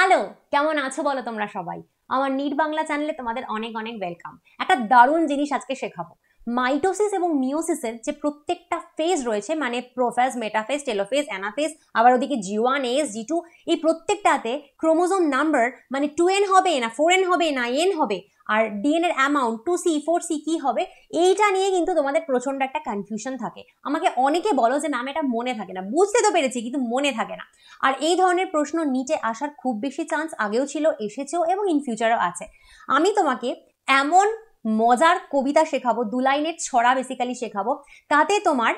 Hello, কেমন আছো বলো তোমরা সবাই? আমার নিট বাংলা চ্যানেলে তোমাদের অনেক অনেক ওয়েলকাম। একটা দারুণ জিনিস আজকে শেখাবো। মাইটোসিস এবং মিওসিসের যে প্রত্যেকটা ফেজ রয়েছে, মানে প্রোফেজ, মেটাফেজ, টেলোফেজ, অ্যানাফেজ, আবার ওদিকে G1, S, G2, এই প্রত্যেকটাতে ক্রোমোজোম নাম্বার মানে 2n হবে না 4n হবে না n হবে, আর ডিএন এর অ্যামাউন্ট 2C 4C কি হবে, এইটা নিয়ে কিন্তু তোমাদের প্রচন্ড একটা কনফিউশন থাকে। আমাকে অনেকে বলো যে ম্যাম এটা মনে থাকে না, বুঝতে তো পেরেছি কিন্তু মনে থাকে না। আর এই ধরনের প্রশ্ন নিটে আসার খুব বেশি চান্স আগেও ছিল, এসেছেও এবং ইন ফিউচারও আছে। আমি তোমাকে এমন মজার কবিতা শেখাবো, 2 লাইনের ছড়া বেসিক্যালি শেখাবো, তাতে তোমার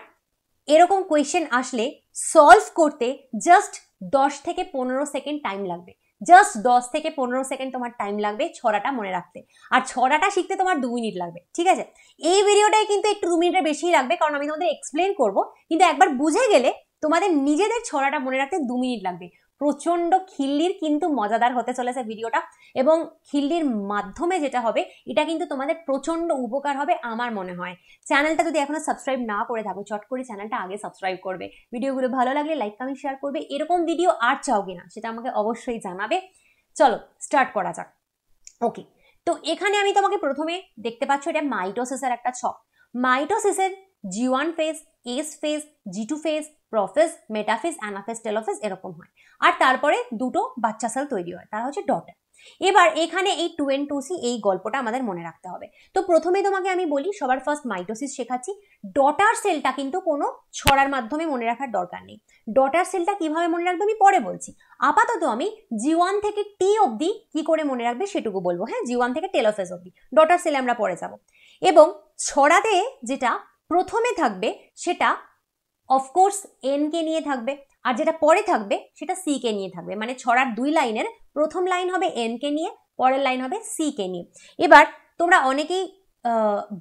এরকম কোয়েশ্চেন আসলে সলভ করতে জাস্ট 10 থেকে 15 সেকেন্ড টাইম লাগবে। জাস্ট 10 থেকে 15 সেকেন্ড তোমার টাইম লাগবে ছড়াটা মনে রাখতে, আর ছড়াটা শিখতে তোমার 2 মিনিট লাগবে। ঠিক আছে, এই ভিডিওটাই কিন্তু একটু 2 মিনিটের বেশি লাগবে, কারণ আমি তোমাদের এক্সপ্লেন করব, কিন্তু একবার বুঝে গেলে তোমাদের নিজেদের ছড়াটা মনে রাখতে 2 মিনিট লাগবে। প্রচন্ড খিল্লির কিন্তু মজাদার হতে চলেছে ভিডিওটা, এবং খিল্লির মাধ্যমে যেটা হবে এটা কিন্তু তোমাদের প্রচন্ড উপকার হবে আমার মনে হয়। চ্যানেলটা যদি এখনো সাবস্ক্রাইব না করে থাকো, চট করে চ্যানেলটা আগে সাবস্ক্রাইব করবে। ভিডিওগুলো ভালো লাগলে লাইক কমেন্ট শেয়ার করবে। এরকম ভিডিও আর চাও কিনা সেটা আমাকে অবশ্যই জানাবে। চলো স্টার্ট করা যাক। ওকে, তো এখানে আমি তোমাকে প্রথমে দেখতে পাচ্ছ এটা মাইটোসিসের একটা ছক। মাইটোসিসের G1 phase, S phase, G2 phase, prophase, metaphase, anaphase, telophase এরকম হয়, আর তারপরে দুটো বাচ্চা সেল তৈরি হয়, তারা হচ্ছে ডটার। এবার এখানে এই 2n 2C এই গল্পটা আমাদের মনে রাখতে হবে। তো প্রথমে তোমাকে আমি বলি, সবার ফার্স্ট মাইটোসিস শেখাচ্ছি। ডটার সেলটা কিন্তু কোনো ছড়ার মাধ্যমে মনে রাখার দরকার নেই। ডটার সেলটা কিভাবে মনে রাখবে আমি পরে বলছি। আপাতত আমি G1 থেকে T অবধি কি করে মনে রাখবে সেটুকু বলবো। হ্যাঁ, G1 থেকে টেলোফেজ অবধি, ডটার সেলে আমরা পরে যাব। এবং ছড়াতে যেটা প্রথমে থাকবে সেটা অফকোর্স এন কে নিয়ে থাকবে, আর যেটা পরে থাকবে সেটা সি কে নিয়ে থাকবে। মানে ছড়ার 2 লাইনের প্রথম লাইন হবে এন কে নিয়ে, পরের লাইন হবে সি কে নিয়ে। এবার তোমরা অনেকেই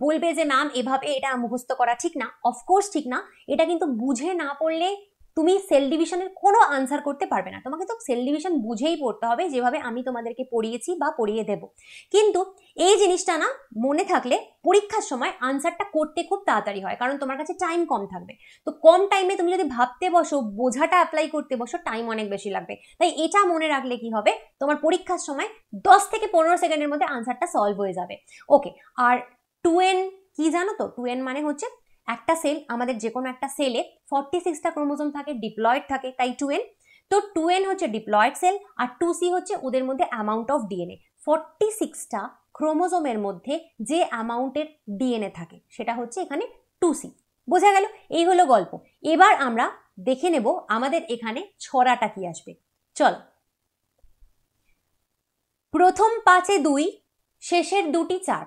বলবে যে ম্যাম এভাবে এটা মুখস্থ করা ঠিক না। অফকোর্স ঠিক না, এটা কিন্তু বুঝে না পড়লে তুমি সেল ডিভিশনের কোনো আনসার করতে পারবে না। তোমাকে তো সেল ডিভিশন বুঝেই পড়তে হবে, যেভাবে আমি তোমাদেরকে পড়িয়েছি বা পড়িয়ে দেব। কিন্তু এই জিনিসটা না মনে থাকলে পরীক্ষার সময় আনসারটা করতে খুব তাড়াতাড়ি হয়, কারণ তোমার কাছে টাইম কম থাকবে। তো কম টাইমে তুমি যদি ভাবতে বসো, বোঝাটা অ্যাপ্লাই করতে বসো, টাইম অনেক বেশি লাগবে। তাই এটা মনে রাখলে কি হবে, তোমার পরীক্ষার সময় 10 থেকে 15 সেকেন্ডের মধ্যে আনসারটা সলভ হয়ে যাবে। ওকে, আর 2n কি জানো তো? 2n মানে হচ্ছে একটা সেল, আমাদের যে কোনো একটা সেলে 46টা ক্রোমোজোম থাকে, ডিপ্লয়েড থাকে, তাই 2n। তো 2n হচ্ছে ডিপ্লয়েড সেল, আর 2C হচ্ছে ওদের মধ্যে অ্যামাউন্ট অফ ডিএনএ। 46টা ক্রোমোজোমের মধ্যে যে অ্যামাউন্টের ডিএনএ থাকে সেটা হচ্ছে এখানে 2C। বোঝা গেল? এই হলো গল্প। এবার আমরা দেখে নেব আমাদের এখানে ছড়াটা কি আসবে। চল, প্রথম 5-এ 2, শেষের দুটি 4।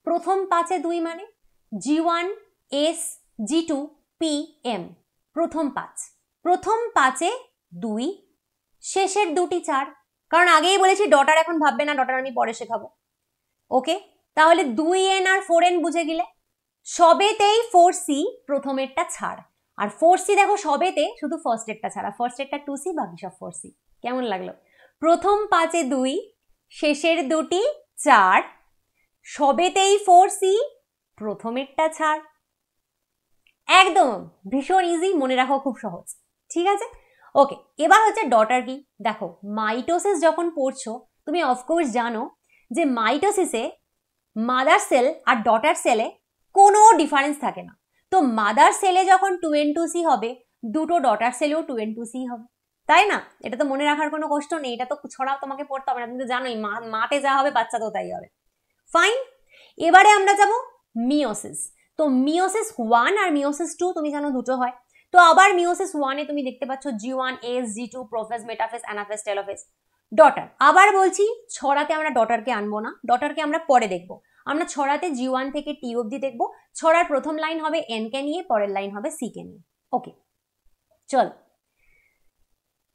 প্রথম 5-এ 2 মানে G1, S, G2, P, M। প্রথম 5, প্রথম 5-এ 2, শেষের দুটি 4। কারণ আগেই বলেছি ডটার এখন ভাববে না, ডটার আমি পরে শেখাবো। ওকে, তাহলে 2n আর 4n বুঝে গেলে। সবেতেই 4C, প্রথমেরটা ছাড়। আর 4C দেখো সবেতে শুধু ফার্স্টেরটা ছাড়া, ফার্স্টেরটা 2C, বাকি সব 4C। কেমন লাগলো? প্রথম 5-এ 2, শেষের দুটি 4, সবেতেই 4C, প্রথমেরটা ছাড়। একদম ভীষণ ইজি, মনে রাখো খুব সহজ। ঠিক আছে, ওকে। এবার হচ্ছে ডটার কি। দেখো, মাইটোসিস যখন পড়ছো তুমি অফকোর্স জানো যে মাইটোসিসে মাদার সেল আর ডটার সেলে কোনো ডিফারেন্স থাকে না। তো মাদার সেলে যখন 2n 2C হবে, দুটো ডটার সেলেও 2n 2C হবে, তাই না? এটা তো মনে রাখার কোনো কষ্ট নেই, এটা তো ছড়াও তোমাকে পড়তে হবে না, তুমি তো জানোই মাতে যা হবে বাচ্চাতেও তাই হবে। ফাইন, এবারে আমরা যাব মিওসিস। তো মিওসিস 1 আর মিওসিস 2 তুমি জানো দুটো হয়। তো আবার মিওসিস 1-এ তুমি দেখতে পাচ্ছ G1, S, G2, prophase, metaphase, anaphase, telophase, daughter. আবার বলছি ছড়াতে আমরা ডটারকে আনবো না, ডটারকে আমরা পরে দেখবো। আমরা ছড়াতে G1 থেকে T অবধি দেখবো। ছড়ার প্রথম লাইন হবে N কে নিয়ে, পরের লাইন হবে C কে নিয়ে। ওকে, চল।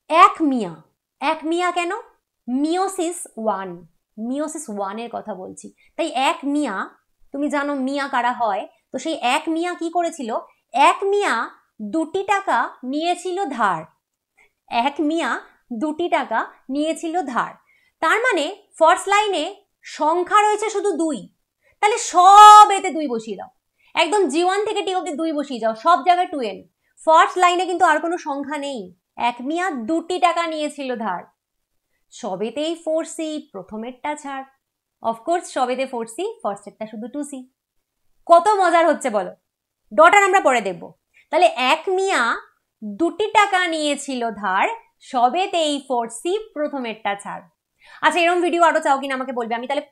এক মিয়া, এক মিয়া কেন? মিওসিস 1, মিওসিস 1-এর কথা বলছি, তাই এক মিয়া। তুমি জানো মিয়া কারা হয়? তো সেই এক মিয়া কি করেছিল? এক মিয়া 2 টাকা নিয়েছিল ধার। এক মিয়া 2 টাকা নিয়েছিল ধার। তার মানে ফার্স্ট লাইনে সংখ্যা রয়েছে শুধু 2, তাহলে সব এতে 2 বসিয়ে দাও। একদম G1 থেকে T অবধি 2 বসিয়ে যাও, সব জায়গায় 2n। ফার্স্ট লাইনে কিন্তু আর কোনো সংখ্যা নেই। এক মিয়া 2 টাকা নিয়েছিল ধার, সবেতেই 4C, প্রথমেরটা ছাড়। অফকোর্স সবেতে 4C, ফার্স্টেরটা শুধু 2C। কত মজার হচ্ছে বলো। ডটার আমরা পরে দেখব। তাহলে এক মিয়া 2 টাকা নিয়েছিল ধার, সবেতেই 4C, প্রথমেরটা ছাড়। আচ্ছা, এরকম ভিডিও আরো চাও কিনা আমাকে বলবে, আমি তাহলে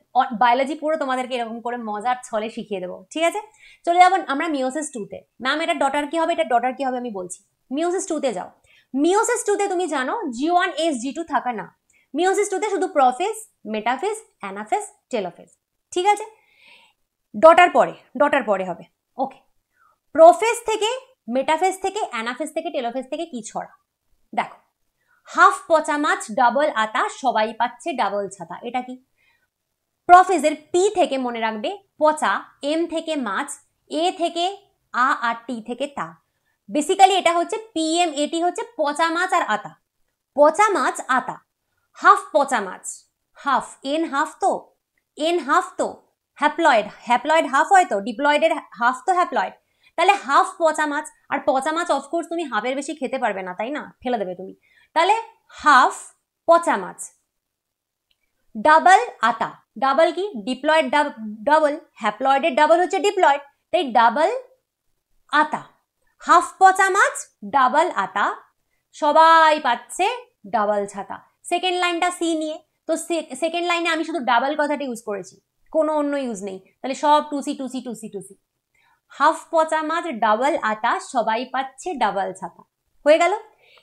বায়োলজি পুরো তোমাদেরকে এরকম করে মজার ছলে শিখিয়ে দেবো, ঠিক আছে? চলে যাবো আমরা মিওসিস 2 তে। ম্যাম এটা ডটার কি হবে, এটা ডটার কি হবে আমি বলছি। মিওসিস 2 তে যাও। মিওসিস 2 তে তুমি জানো G1, G2 থাকা না। মিওসিস 2 তে শুধু প্রোফেজ, মেটাফেজ, অ্যানাফেজ, টেলোফেজ, ঠিক আছে? ডটার পরে হবে। ওকে, প্রোফেজ থেকে, মেটাফেজ থেকে, অ্যানাফেজ থেকে, টেলোফেজ থেকে কি ছড়া? দেখো, হাফ পচা মাছ, ডাবল আতা, সবাই পাচ্ছে ডাবল ছাতা। এটা কি? প্রফেজের পি থেকে মনে রাখবে পচা, এম থেকে মাছ, এ থেকে আ আর টি থেকে তা। বেসিক্যালি এটা হচ্ছে পিএম এটি হচ্ছে পচা মাছ আর আতা। পচা মাছ, আতা। হাফ পচা মাছ, হাফ, এন হাফ তো হ্যাপ্লয়েড, হ্যাপ্লয়েড হাফ হয় তো, ডিপ্লয়েডের হাফ তো হ্যাপ্লয়েড। তাহলে হাফ পচা মাছ, আর পচা মাছ অফকোর্স তুমি হাফের বেশি খেতে পারবে না, তাই না? ফেলে দেবে তুমি। তাহলে হাফ পচা মাছ। ডাবল আতা, ডাবল কি? ডিপ্লয়েড ডাবল, হ্যাপ্লয়েডের ডাবল হচ্ছে ডিপ্লয়েড, তাই ডাবল আতা। হাফ পচা মাছ, ডাবল আতা, সবাই পাচ্ছে ডাবল ছাতা। সেকেন্ড লাইনটা সি নিয়ে, তো সেকেন্ড লাইনে আমি শুধু ডাবল কথাটা ইউজ করেছি, কোনো অন্য ইউজ নেই, তাহলে সব 2C, 2C, 2C, 2C। Half পচা মাছ, ডাবল আটা, সবাই পাচ্ছে ডাবল ছাতা। হয়ে গেল।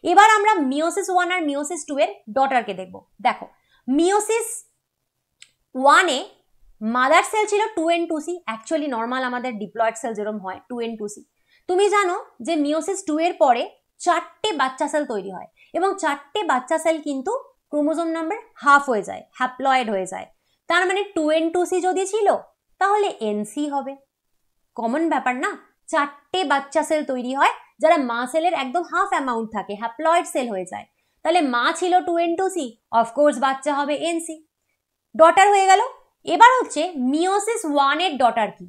এবার আমরা মিওসিস 1 আর মিওসিস 2 এর ডটারকে দেখব। দেখো, মিওসিস 1 এ মাদার সেল ছিল 2N2C, অ্যাকচুয়ালি নর্মাল আমাদের ডিপ্লয়েড সেল যেরকম হয় 2N2C। তুমি জানো যে মিওসিস 2 এর পরে 4টে বাচ্চা সেল তৈরি হয়, এবং 4টে বাচ্চা সেল কিন্তু ক্রোমোজোম নাম্বার হাফ হয়ে যায়, হ্যাপ্লয়েড হয়ে যায়। তার মানে 2N2C যদি ছিল তাহলে NC হবে। কমন ব্যাপার না? 4টে বাচ্চা সেল তৈরি হয় যারা মা সেলের একদম হাফ অ্যামাউন্ট থাকে, হ্যাপ্লয়েড সেল হয়ে যায়। তাহলে মা ছিল 2N2C, অফকোর্স বাচ্চা হবে NC। ডটার হয়ে গেল। এবার হচ্ছে মিওসিস 1 এর ডটার কি?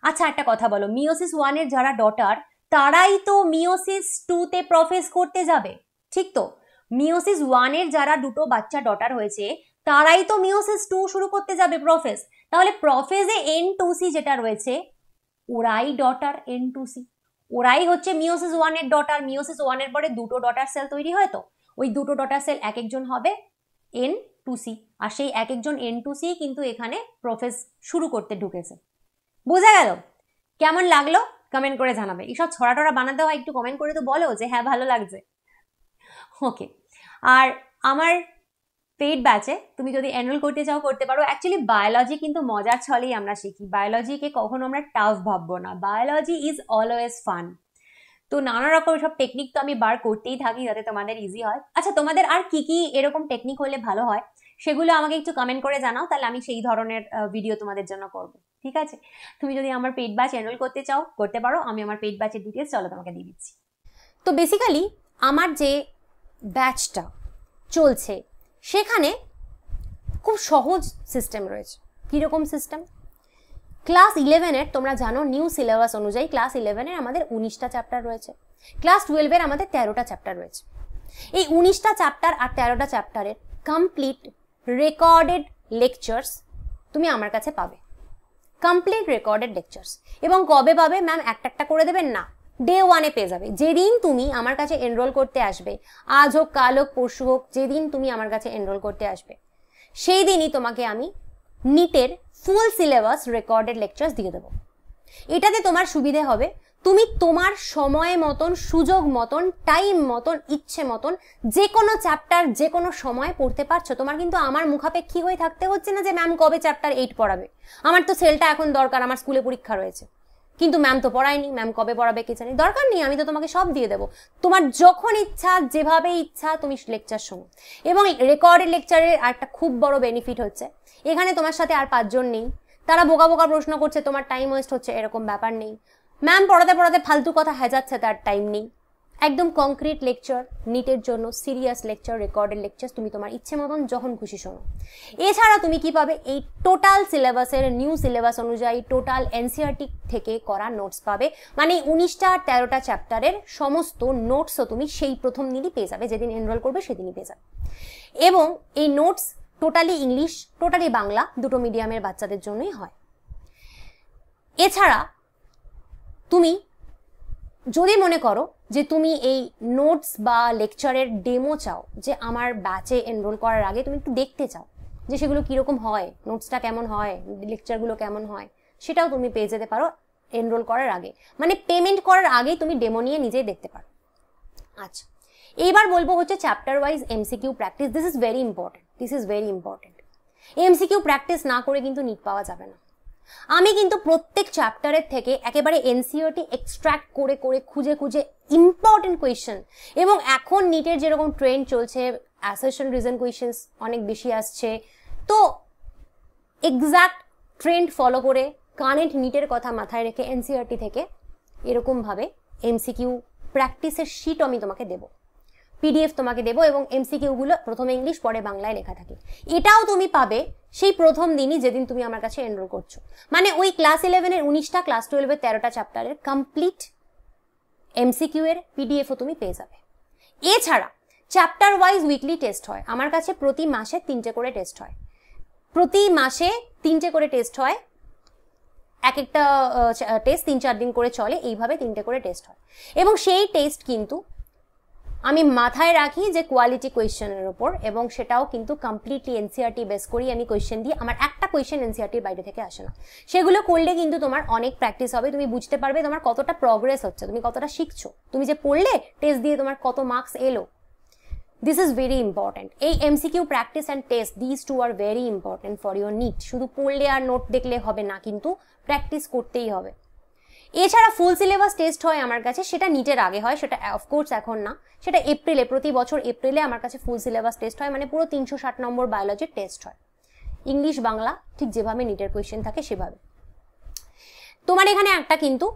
আচ্ছা একটা কথা বলো, মিওসিস 1 এর যারা ডটার তারাই তো মিওসিস 2 তে প্রফেস করতে যাবে, ঠিক তো? মিওসিস 1 এর যারা দুটো বাচ্চা ডটার হয়েছে তারাই তো মিওসিস 2 শুরু করতে যাবে প্রফেস। তাহলে প্রফেসে N2C যেটা রয়েছে ওরাই ডটার N2C, ওরাই হচ্ছে মিওসিস 1 এর ডটার। মিওসিস 1 এর পরে দুটো ডটার সেল তৈরি হয়, তো ওই দুটো ডটার সেল এক একজন হবে N2C, আর সেই এক একজন N2C কিন্তু এখানে প্রফেস শুরু করতে ঢুকেছে। বোঝা গেল? কেমন লাগলো কমেন্ট করে জানাবে। এইসব ছড়া টড়া বানাতে হয় একটু কমেন্ট করে তো বলো যে হ্যাঁ ভালো লাগছে। ওকে, আর আমার পেইড ব্যাচে তুমি যদি এনরোল করতে চাও করতে পারো। অ্যাকচুয়ালি বায়োলজি কিন্তু মজার ছলেই আমরা শিখি, বায়োলজিকে কখনো আমরা টাফ ভাববো না, বায়োলজি ইজ অলওয়েজ ফান। তো নানা রকম সব টেকনিক তো আমি বার করতেই থাকি যাতে তোমাদের ইজি হয়। আচ্ছা, তোমাদের আর কি কি এরকম টেকনিক হলে ভালো হয় সেগুলো আমাকে একটু কমেন্ট করে জানাও, তাহলে আমি সেই ধরনের ভিডিও তোমাদের জন্য করব, ঠিক আছে? তুমি যদি আমার পেইড ব্যাচ এনরোল করতে চাও করতে পারো, আমি আমার পেইড ব্যাচের ডিটেলস চলো তোমাকে দিয়ে দিচ্ছি। তো বেসিক্যালি আমার যে ব্যাচটা চলছে সেখানে খুব সহজ সিস্টেম রয়েছে। কীরকম সিস্টেম? ক্লাস 11-এর তোমরা জানো নিউ সিলেবাস অনুযায়ী ক্লাস 11-এর আমাদের 19টা চ্যাপ্টার রয়েছে, ক্লাস 12-এর আমাদের 13টা চ্যাপ্টার রয়েছে। এই 19টা চ্যাপ্টার আর 13টা চ্যাপ্টারের কমপ্লিট রেকর্ডেড লেকচার্স তুমি আমার কাছে পাবে, কমপ্লিট রেকর্ডেড লেকচার্স। এবং কবে পাবে ম্যাম? একটা একটা করে দেবেন না, ডে 1-এ পেয়ে যাবে। যেদিন তুমি আমার কাছে এনরোল করতে আসবে, আজ হোক কাল হোক পরশু হোক, যেদিন তুমি আমার কাছে এনরোল করতে আসবে সেই দিনই তোমাকে আমি নিটের ফুল সিলেবাস রেকর্ডেড লেকচার্স দিয়ে দেবো। এটাতে তোমার সুবিধে হবে, তুমি তোমার সময় মতন, সুযোগ মতন, টাইম মতন, ইচ্ছে মতন যে কোনো চ্যাপ্টার যে কোনো সময় পড়তে পারছো। তোমার কিন্তু আমার মুখাপেক্ষী হয়ে থাকতে হচ্ছে না যে ম্যাম কবে চ্যাপ্টার 8 পড়াবে, আমার তো সেলটা এখন দরকার, আমার স্কুলে পরীক্ষা রয়েছে, কিন্তু ম্যাম তো পড়ায়নি, ম্যাম কবে পড়াবে কে জানি। দরকার নেই, আমি তো তোমাকে সব দিয়ে দেবো। তোমার যখন ইচ্ছা, যেভাবে ইচ্ছা তুমি লেকচার শোনো। এবং রেকর্ডেড লেকচারের একটা খুব বড় বেনিফিট হচ্ছে এখানে তোমার সাথে আর 5 জন নেই, তারা বোকা বোকা প্রশ্ন করছে, তোমার টাইম ওয়েস্ট হচ্ছে, এরকম ব্যাপার নেই। ম্যাম পড়াতে পড়াতে ফালতু কথা হেজাচ্ছে, তার টাইম নেই। একদম কংক্রিট লেকচার, নিটের জন্য সিরিয়াস লেকচার, রেকর্ডেড লেকচার তুমি তোমার ইচ্ছে মতন যখন খুশি শোনো। এছাড়া তুমি কি পাবে? এই টোটাল সিলেবাসের নিউ সিলেবাস অনুযায়ী টোটাল এনসিইআরটি থেকে করা নোটস পাবে। মানে 19টা আর 13টা চ্যাপ্টারের সমস্ত নোটসও তুমি সেই প্রথম দিনই পেয়ে যাবে, যেদিন এনরোল করবে সেদিনই পেয়ে যাবে। এবং এই notes totally English totally Bangla দুটো মিডিয়ামের বাচ্চাদের জন্যই হয়। এছাড়া তুমি যদি মনে করো যে তুমি এই নোটস বা লেকচারের ডেমো চাও, যে আমার ব্যাচে এনরোল করার আগে তুমি একটু দেখতে চাও যে সেগুলো কীরকম হয়, নোটসটা কেমন হয়, লেকচারগুলো কেমন হয়, সেটাও তুমি পেয়ে যেতে পারো এনরোল করার আগে, মানে পেমেন্ট করার আগেই তুমি ডেমো নিয়ে নিজেই দেখতে পারো। আচ্ছা, এইবার বলবো হচ্ছে chapter wise MCQ practice. This is very important. MCQ practice না করে কিন্তু নিট পাওয়া যাবে না। আমি কিন্তু প্রত্যেক চ্যাপ্টারের থেকে একেবারে এনসিইআরটি এক্সট্র্যাক্ট করে করে খুঁজে খুঁজে ইম্পর্টেন্ট কোয়েশ্চেন, এবং এখন নিটের যেরকম ট্রেন্ড চলছে, অ্যাসারশন রিজন কোয়েশ্চেন্স অনেক বেশি আসছে, তো এক্সাক্ট ট্রেন্ড ফলো করে কারেন্ট নিটের কথা মাথায় রেখে এনসিইআরটি থেকে এরকমভাবে এমসিকিউ প্র্যাকটিসের শিট আমি তোমাকে দেবো, পিডিএফ তোমাকে দেবো, এবং এমসিকিউগুলো প্রথমে ইংলিশ পরে বাংলায় লেখা থাকে। এটাও তুমি পাবে সেই প্রথম দিনই যেদিন তুমি আমার কাছে এনরোল করছো, মানে ওই ক্লাস 11-এর 19টা, ক্লাস 12-এর 13টা চ্যাপ্টারের কমপ্লিট এমসিকিউ এর পিডিএফও তুমি পেয়ে যাবে। এছাড়া চ্যাপ্টার ওয়াইজ উইকলি টেস্ট হয় আমার কাছে, প্রতি মাসে 3টে করে টেস্ট হয়, এক একটা টেস্ট 3-4 দিন করে চলে, এইভাবে 3টে করে টেস্ট হয়। এবং সেই টেস্ট কিন্তু আমি মাথায় রাখি যে কোয়ালিটি কোয়েশ্চেনের উপর, এবং সেটাও কিন্তু কমপ্লিটলি এনসিইআরটি বেস করেই আমি কোয়েশ্চেন দিই। আমার একটা কোয়েশ্চেন এনসিইআরটির বাইরে থেকে আসে না। সেগুলো করলে কিন্তু তোমার অনেক প্র্যাকটিস হবে, তুমি বুঝতে পারবে তোমার কতটা প্রগ্রেস হচ্ছে, তুমি কতটা শিখছো, তুমি যে পড়লে টেস্ট দিয়ে তোমার কত মার্কস এলো। This is very important. এই MCQ practice and test, this two are very important for your NEET. শুধু পড়লে আর নোট দেখলে হবে না, কিন্তু প্র্যাকটিস করতেই হবে। এছাড়া ফুল সিলেবাস টেস্ট হয় আমার কাছে, সেটা নিটের আগে হয়, সেটা অফকোর্স এখন না, সেটা এপ্রিলে, প্রতি বছর এপ্রিলে আমার কাছে ফুল সিলেবাস টেস্ট হয়, মানে পুরো 360 নম্বর বায়োলজির টেস্ট হয়, ইংলিশ বাংলা ঠিক যেভাবে নিটের কোয়েশ্চেন থাকে সেভাবে। তোমার এখানে একটা কিন্তু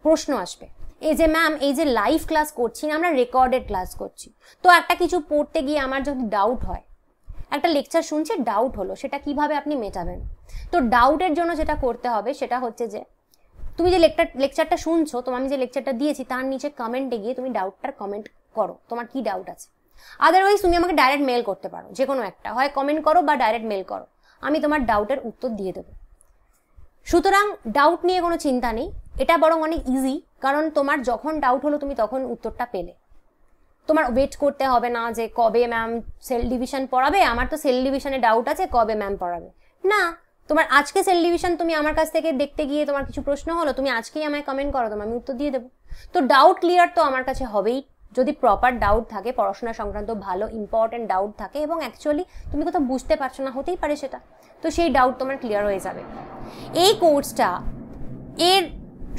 প্রশ্ন আসবে, এই যে ম্যাম এই যে লাইভ ক্লাস করছি না, আমরা রেকর্ডেড ক্লাস করছি, তো একটা কিছু পড়তে গিয়ে আমার যদি ডাউট হয়, একটা লেকচার শুনছি ডাউট হলো, সেটা কিভাবে আপনি মেটাবেন? তো ডাউটের জন্য যেটা করতে হবে সেটা হচ্ছে যে তুমি যে লেকচারটা শুনছো, আমি যে লেকচারটা দিয়েছি তার নিচে কমেন্টে গিয়ে তুমি ডাউটটার কমেন্ট করো, তোমার কি ডাউট আছে। আদারওয়াইজ তুমি আমাকে ডাইরেক্ট মেল করতে পারো, যে কোনো একটা, হয় কমেন্ট করো বা ডাইরেক্ট মেল করো, আমি তোমার ডাউটের উত্তর দিয়ে দেবো। সুতরাং ডাউট নিয়ে কোনো চিন্তা নেই, এটা বরং অনেক ইজি, কারণ তোমার যখন ডাউট হলো তুমি তখন উত্তরটা পেলে, তোমার ওয়েট করতে হবে না যে কবে ম্যাম সেল ডিভিশন পড়াবে, আমার তো সেল ডিভিশনে ডাউট আছে, কবে ম্যাম পড়াবে। না, তোমার আজকে সেল ডিভিশন তুমি আমার কাছ থেকে দেখতে গিয়ে তোমার কিছু প্রশ্ন হলো, তুমি আজকেই আমায় কমেন্ট করো, আমি উত্তর দিয়ে দেবো। তো ডাউট ক্লিয়ার তো আমার কাছে হবেই, যদি প্রপার ডাউট থাকে, পড়াশোনা সংক্রান্ত ভালো ইম্পর্টেন্ট ডাউট থাকে, এবং অ্যাকচুয়ালি তুমি কোথাও বুঝতে পারছো না, হতেই পারে সেটা, তো সেই ডাউট তোমার ক্লিয়ার হয়ে যাবে। এই কোর্সটা এর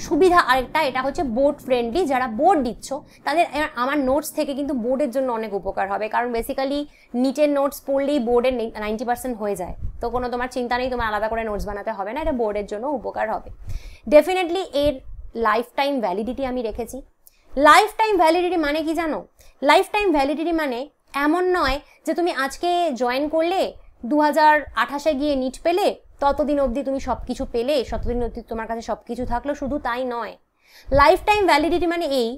সুবিধা আরেকটা, এটা হচ্ছে বোর্ড ফ্রেন্ডলি। যারা বোর্ড দিচ্ছ তাদের আমার নোটস থেকে কিন্তু বোর্ডের জন্য অনেক উপকার হবে, কারণ বেসিক্যালি নিটের নোটস পড়লেই বোর্ডের 90% হয়ে যায়, তো কোনো তোমার চিন্তা নেই, তোমার আলাদা করে নোটস বানাতে হবে না, এটা বোর্ডের জন্য উপকার হবে। ডেফিনেটলি এর লাইফ টাইম ভ্যালিডিটি আমি রেখেছি। লাইফ টাইম ভ্যালিডিটি মানে কি জানো? লাইফ টাইম ভ্যালিডিটি মানে এমন নয় যে তুমি আজকে জয়েন করলে 2028-এ গিয়ে নিট পেলে, ততদিন অবধি তুমি সবকিছু পেলে, ততদিন অবধি তোমার কাছে সবকিছু থাকলো, শুধু তাই নয়। লাইফ টাইম ভ্যালিডিটি মানে এই,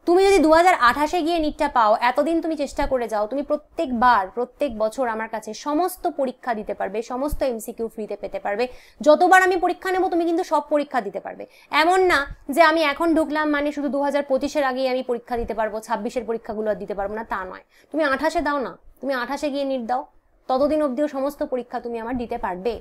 তুমি যদি 2028-এ গিয়ে নিটটা পাও, এতদিন তুমি চেষ্টা করে যাও, তুমি প্রত্যেক বছর আমার কাছে সমস্ত পরীক্ষা দিতে পারবে, সমস্ত এমসিকিউ ফ্রিতে পেতে পারবে। যতবার আমি পরীক্ষা নেব তুমি কিন্তু সব পরীক্ষা দিতে পারবে। এমন না যে আমি এখন ঢুকলাম মানে শুধু 2025-এর আগেই আমি পরীক্ষা দিতে পারবো, 26-এর পরীক্ষাগুলো দিতে পারবো না, তা নয়। তুমি 28-এ দাও না, তুমি 28-এ গিয়ে নিট দাও, ততদিন অবধিও সমস্ত পরীক্ষা তুমি আমার দিতে পারবে।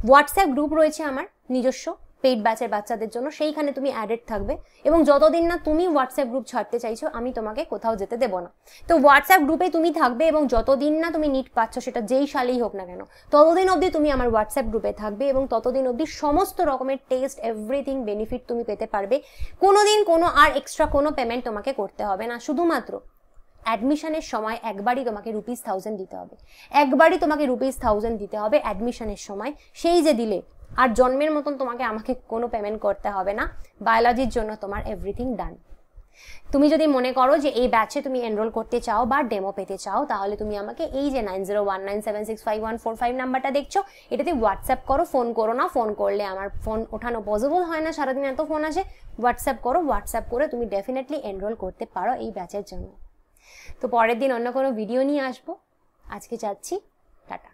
হোয়াটসঅ্যাপ গ্রুপ রয়েছে আমার নিজস্ব পেইড ব্যাচের বাচ্চাদের জন্য, সেইখানে তুমি অ্যাডেড থাকবে, এবং যতদিন না তুমি হোয়াটসঅ্যাপ গ্রুপ ছাড়তে চাইছো আমি তোমাকে কোথাও যেতে দেবো না। তো হোয়াটসঅ্যাপ গ্রুপে তুমি থাকবে, এবং যতদিন না তুমি নিট পাচ্ছ, সেটা যেই সালেই হোক না কেন, ততদিন অবধি তুমি আমার হোয়াটসঅ্যাপ গ্রুপে থাকবে, এবং ততদিন অবধি সমস্ত রকমের টেস্ট এভরিথিং বেনিফিট তুমি পেতে পারবে। কোনোদিন কোনো আর এক্সট্রা কোনো পেমেন্ট তোমাকে করতে হবে না, শুধুমাত্র অ্যাডমিশনের সময় একবারই তোমাকে ₹1000 দিতে হবে, ₹1000 দিতে হবে অ্যাডমিশনের সময়, সেই যে দিলে আর জন্মের মতন তোমাকে আমাকে কোনো পেমেন্ট করতে হবে না। বায়োলজির জন্য তোমার এভরিথিং ডান। তুমি যদি মনে করো যে এই ব্যাচে তুমি এনরোল করতে চাও বা ডেমো পেতে চাও, তাহলে তুমি আমাকে এই যে 9019765145 নাম্বারটা দেখছো, এটাতে হোয়াটসঅ্যাপ করো, ফোন করো না। ফোন করলে আমার ফোন ওঠানো পসিবল হয় না, সারাদিন এত ফোন আসে। হোয়াটসঅ্যাপ করো, হোয়াটসঅ্যাপ করে তুমি ডেফিনেটলি এনরোল করতে পারো এই ব্যাচের জন্য। তো পরের দিন অন্য কোনো ভিডিও নিয়ে আসবো। আজকে যাচ্ছি, টাটা।